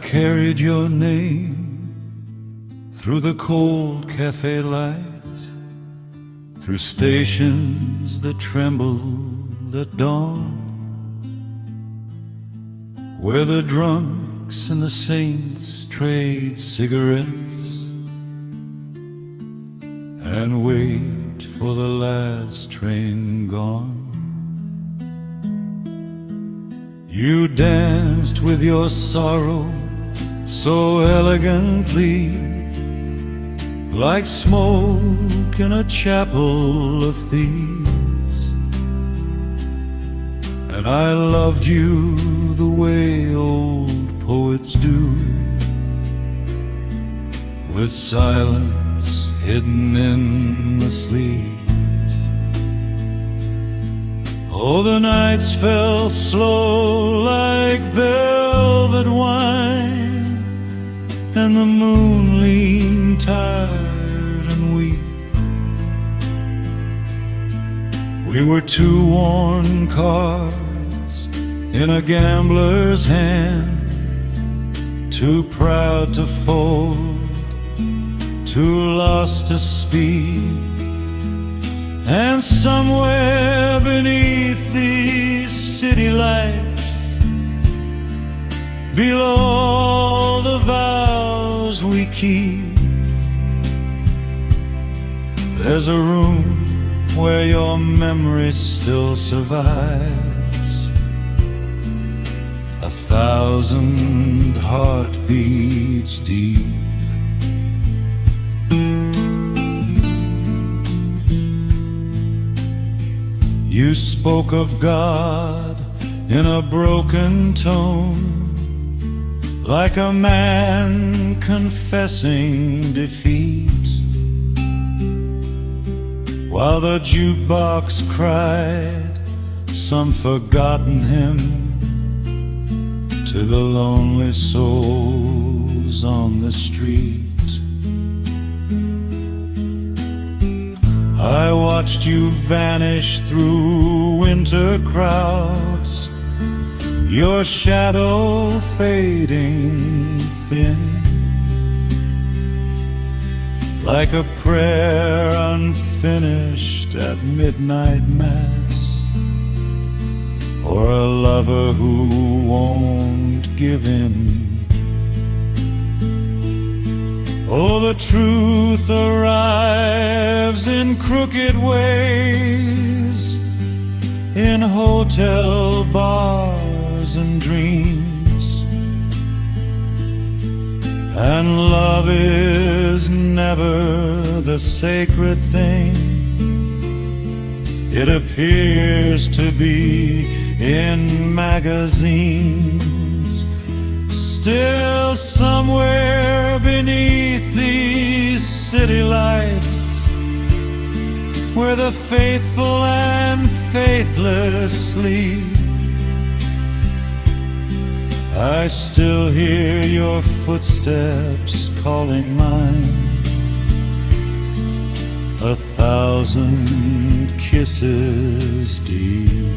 carried your name through the cold cafe light, through stations that trembled at dawn, where the drunks and the saints trade cigarettes and wait for the last train gone. You danced with your sorrow so elegantly, like smoke in a chapel of thieves. And I loved you the way old poets do, with silence hidden in the sleeves. Oh, the nights fell slow like velvet wine, and the moon leaned tired and weak. We were two worn cards in a gambler's hand, too proud to fold, too lost to speak. And somewhere beneath these city lights, below all the vows we keep, there's a room where your memory still survives, 1,000 heartbeats deep. You spoke of God in a broken tone, like a man confessing defeat, while the jukebox cried some forgotten hymn to the lonely souls on the street. I watched you vanish through winter crowds, your shadow fading thin, like a prayer unfinished at midnight mass, or a lover who won't give in. Oh, the truth arrives in crooked ways, in hotel bars and dreams, and love is never the sacred thing it appears to be in magazines. Still somewhere beneath these city lights, where the faithful and faithless sleep, I still hear your footsteps calling mine, 1,000 kisses deep.